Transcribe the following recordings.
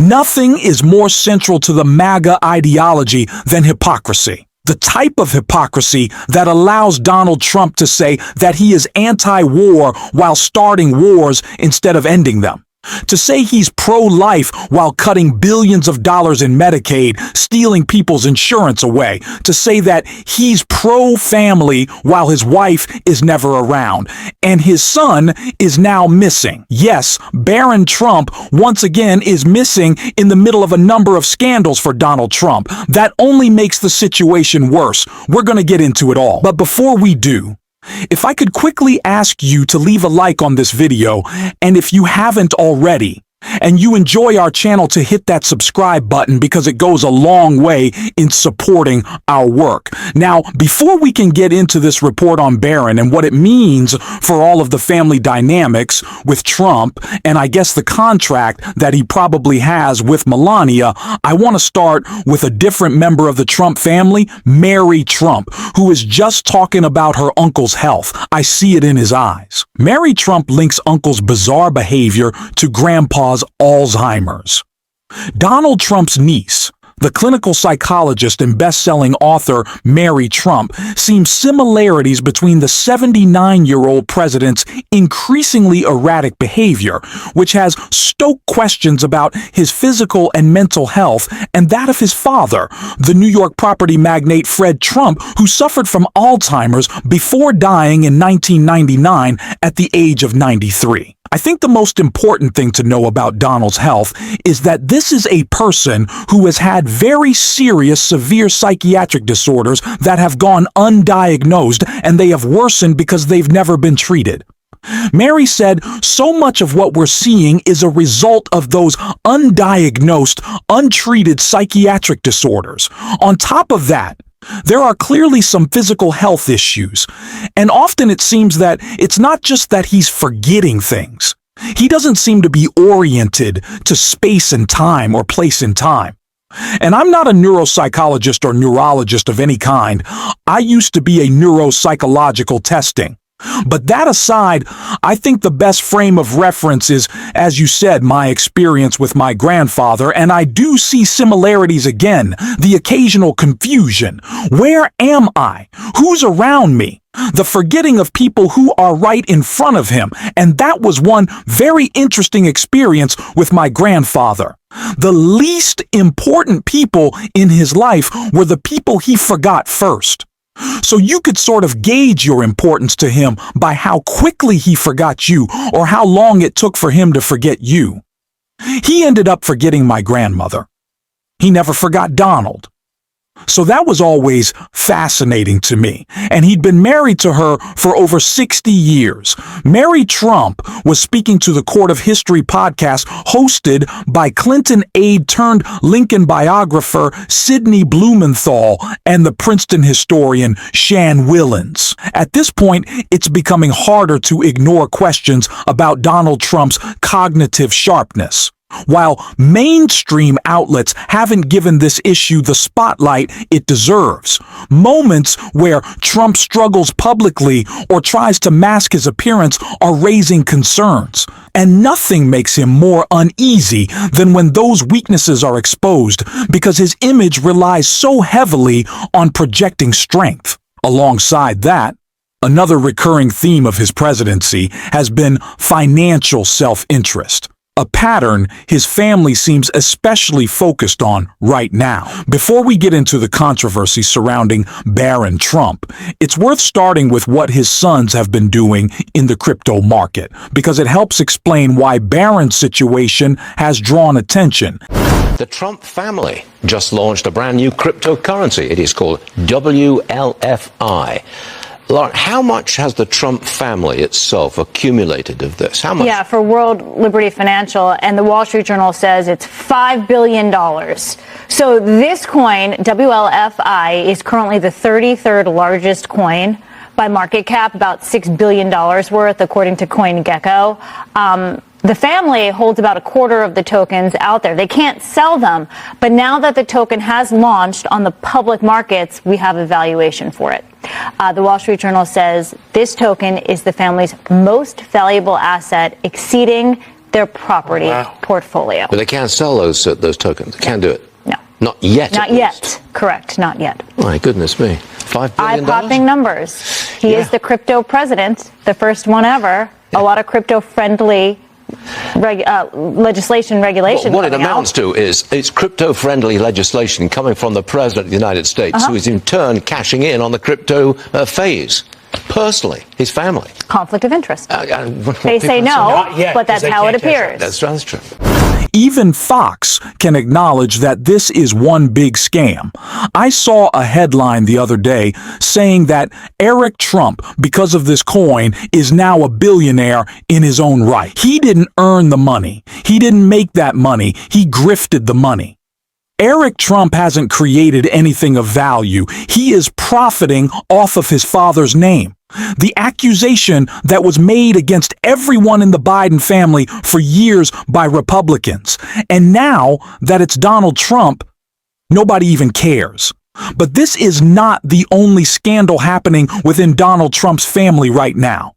Nothing is more central to the MAGA ideology than hypocrisy. The type of hypocrisy that allows Donald Trump to say that he is anti-war while starting wars instead of ending them. To say he's pro-life while cutting billions of dollars in Medicaid, stealing people's insurance away. To say that he's pro-family while his wife is never around. And his son is now missing. Yes, Barron Trump once again is missing in the middle of a number of scandals for Donald Trump. That only makes the situation worse. We're going to get into it all. But before we do, if I could quickly ask you to leave a like on this video, and if you haven't already, and you enjoy our channel, to hit that subscribe button because it goes a long way in supporting our work. Now, before we can get into this report on Barron and what it means for all of the family dynamics with Trump, and I guess the contract that he probably has with Melania, I want to start with a different member of the Trump family, Mary Trump, who is just talking about her uncle's health. I see it in his eyes. Mary Trump links uncle's bizarre behavior to grandpa's Alzheimer's. Donald Trump's niece, the clinical psychologist and best-selling author Mary Trump, sees similarities between the 79-year-old president's increasingly erratic behavior, which has stoked questions about his physical and mental health, and that of his father, the New York property magnate Fred Trump, who suffered from Alzheimer's before dying in 1999 at the age of 93. I think the most important thing to know about Donald's health is that this is a person who has had very serious, severe psychiatric disorders that have gone undiagnosed, and they have worsened because they've never been treated. Mary said so much of what we're seeing is a result of those undiagnosed, untreated psychiatric disorders. On top of that, there are clearly some physical health issues, and often it seems that it's not just that he's forgetting things. He doesn't seem to be oriented to space and time or place and time. And I'm not a neuropsychologist or neurologist of any kind. I used to be a neuropsychological testing. But that aside, I think the best frame of reference is, as you said, my experience with my grandfather, and I do see similarities again, the occasional confusion. Where am I? Who's around me? The forgetting of people who are right in front of him, and that was one very interesting experience with my grandfather. The least important people in his life were the people he forgot first. So you could sort of gauge your importance to him by how quickly he forgot you or how long it took for him to forget you. He ended up forgetting my grandmother. He never forgot Donald. So that was always fascinating to me, and he'd been married to her for over 60 years. Mary Trump was speaking to the Court of History podcast hosted by Clinton aide turned Lincoln biographer Sidney Blumenthal and the Princeton historian Shan Willens. At this point, it's becoming harder to ignore questions about Donald Trump's cognitive sharpness. While mainstream outlets haven't given this issue the spotlight it deserves, moments where Trump struggles publicly or tries to mask his appearance are raising concerns. And nothing makes him more uneasy than when those weaknesses are exposed, because his image relies so heavily on projecting strength. Alongside that, another recurring theme of his presidency has been financial self-interest. A pattern his family seems especially focused on right now. Before we get into the controversy surrounding Barron Trump, it's worth starting with what his sons have been doing in the crypto market, because it helps explain why Barron's situation has drawn attention. The Trump family just launched a brand new cryptocurrency. It is called WLFI. Lauren, how much has the Trump family itself accumulated of this? How much? Yeah, for World Liberty Financial and the Wall Street Journal says it's $5 billion. So this coin, WLFI, is currently the 33rd largest coin by market cap, about $6 billion worth, according to CoinGecko. The family holds about a quarter of the tokens out there. They can't sell them, but now that the token has launched on the public markets, we have a valuation for it. The Wall Street Journal says this token is the family's most valuable asset, exceeding their property portfolio. But they can't sell those tokens. They can't do it. No. Not yet. Not yet. Correct. Not yet. My goodness me. $5 billion? Eye-popping numbers. He is the crypto president, the first one ever. A lot of crypto-friendly legislation, regulation. What it amounts to is it's crypto-friendly legislation coming from the President of the United States, who is in turn cashing in on the crypto phase. Personally, his family. Conflict of interest. They say no, but that's how it appears. That's true. Even Fox can acknowledge that this is one big scam. I saw a headline the other day saying that Eric Trump, because of this coin, is now a billionaire in his own right. He didn't earn the money. He didn't make that money. He grifted the money. Eric Trump hasn't created anything of value. He is profiting off of his father's name. The accusation that was made against everyone in the Biden family for years by Republicans. And now that it's Donald Trump, nobody even cares. But this is not the only scandal happening within Donald Trump's family right now.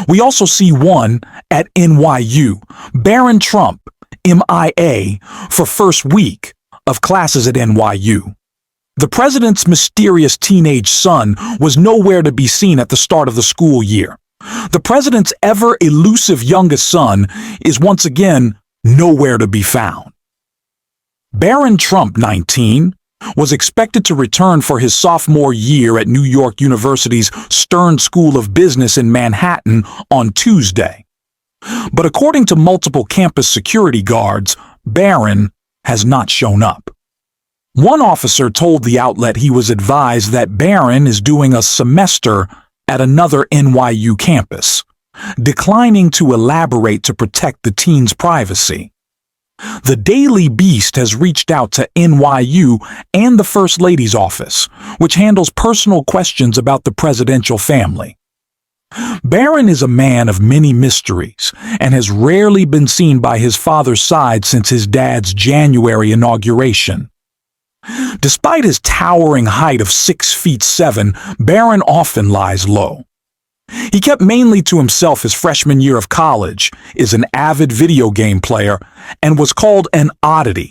We also see one at NYU. Barron Trump, MIA, for first week of classes at NYU. The president's mysterious teenage son was nowhere to be seen at the start of the school year. The president's ever elusive youngest son is once again nowhere to be found. Barron Trump, 19, was expected to return for his sophomore year at New York University's Stern School of Business in Manhattan on Tuesday. But according to multiple campus security guards, Barron has not shown up. One officer told the outlet he was advised that Barron is doing a semester at another NYU campus, declining to elaborate to protect the teen's privacy. The Daily Beast has reached out to NYU and the First Lady's office, which handles personal questions about the presidential family. Barron is a man of many mysteries and has rarely been seen by his father's side since his dad's January inauguration. Despite his towering height of 6'7", Barron often lies low. He kept mainly to himself his freshman year of college, is an avid video game player, and was called an oddity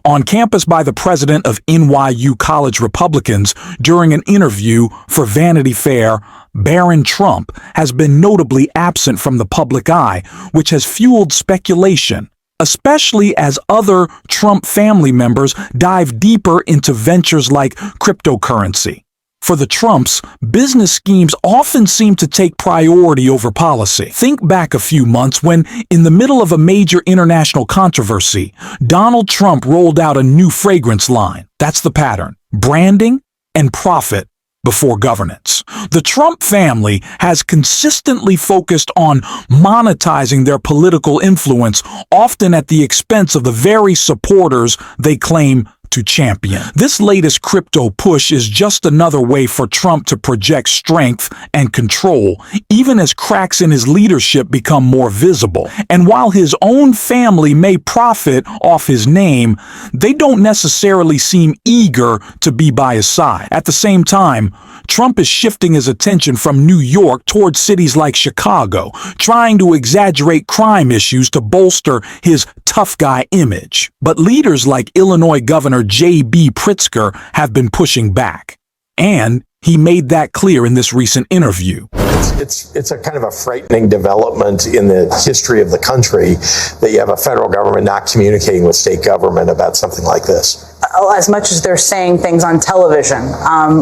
on campus by the president of NYU College Republicans during an interview for Vanity Fair. Barron Trump has been notably absent from the public eye, which has fueled speculation, especially as other Trump family members dive deeper into ventures like cryptocurrency. For the Trumps, business schemes often seem to take priority over policy. Think back a few months when, in the middle of a major international controversy, Donald Trump rolled out a new fragrance line. That's the pattern: branding and profit before governance. The Trump family has consistently focused on monetizing their political influence, often at the expense of the very supporters they claim to champion. This latest crypto push is just another way for Trump to project strength and control, even as cracks in his leadership become more visible. And while his own family may profit off his name, they don't necessarily seem eager to be by his side. At the same time, Trump is shifting his attention from New York towards cities like Chicago, trying to exaggerate crime issues to bolster his tough guy image. But leaders like Illinois Governor J.B. Pritzker have been pushing back. And he made that clear in this recent interview. It's a kind of a frightening development in the history of the country that you have a federal government not communicating with state government about something like this. As much as they're saying things on television,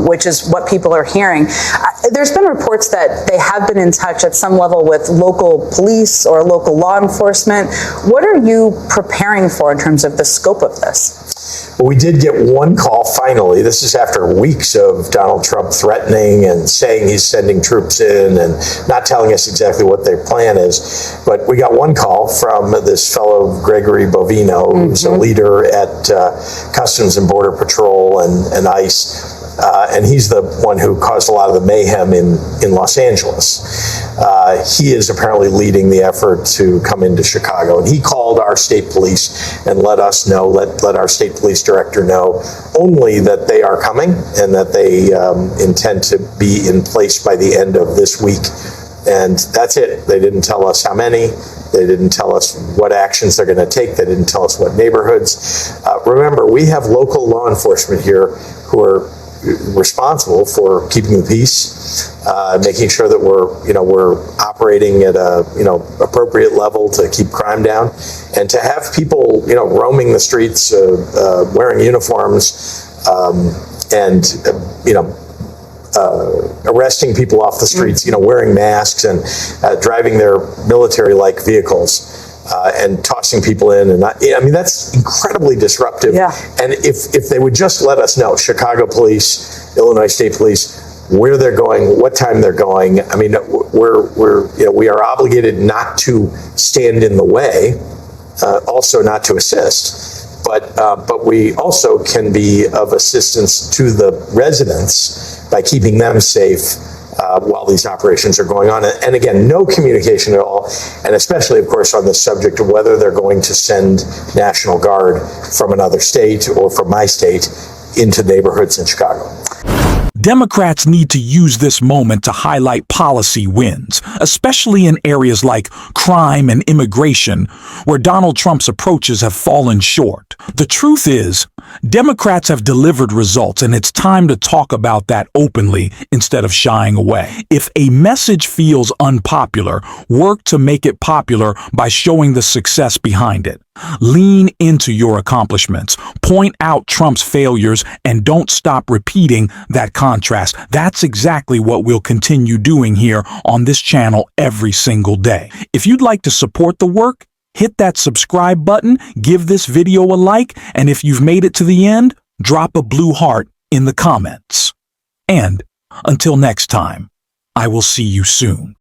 which is what people are hearing, there's been reports that they have been in touch at some level with local police or local law enforcement. What are you preparing for in terms of the scope of this? Well, we did get one call finally. This is after weeks of Donald Trump threatening and saying he's sending troops in and not telling us exactly what their plan is. But we got one call from this fellow, Gregory Bovino, who's a leader at Customs and Border Patrol and ICE. And he's the one who caused a lot of the mayhem in Los Angeles. He is apparently leading the effort to come into Chicago. And he called our state police and let us know, let our state police director know only that they are coming and that they intend to be in place by the end of this week. And that's it. They didn't tell us how many. They didn't tell us what actions they're going to take. They didn't tell us what neighborhoods. Remember, we have local law enforcement here who are responsible for keeping the peace, making sure that we're operating at a appropriate level to keep crime down, and to have people roaming the streets, wearing uniforms, and arresting people off the streets, wearing masks and driving their military-like vehicles. And tossing people in, and that's incredibly disruptive. Yeah. And if they would just let us know, Chicago Police, Illinois State Police, where they're going, what time they're going. I mean, we are obligated not to stand in the way, also not to assist, but we also can be of assistance to the residents by keeping them safe while these operations are going on. And again, no communication at all, and especially, of course, on the subject of whether they're going to send National Guard from another state or from my state into neighborhoods in Chicago. Democrats need to use this moment to highlight policy wins, especially in areas like crime and immigration, where Donald Trump's approaches have fallen short. The truth is, Democrats have delivered results, and it's time to talk about that openly instead of shying away. If a message feels unpopular, work to make it popular by showing the success behind it. Lean into your accomplishments, point out Trump's failures, and don't stop repeating that contrast. That's exactly what we'll continue doing here on this channel every single day. If you'd like to support the work, hit that subscribe button, give this video a like, and if you've made it to the end, drop a blue heart in the comments. And until next time, I will see you soon.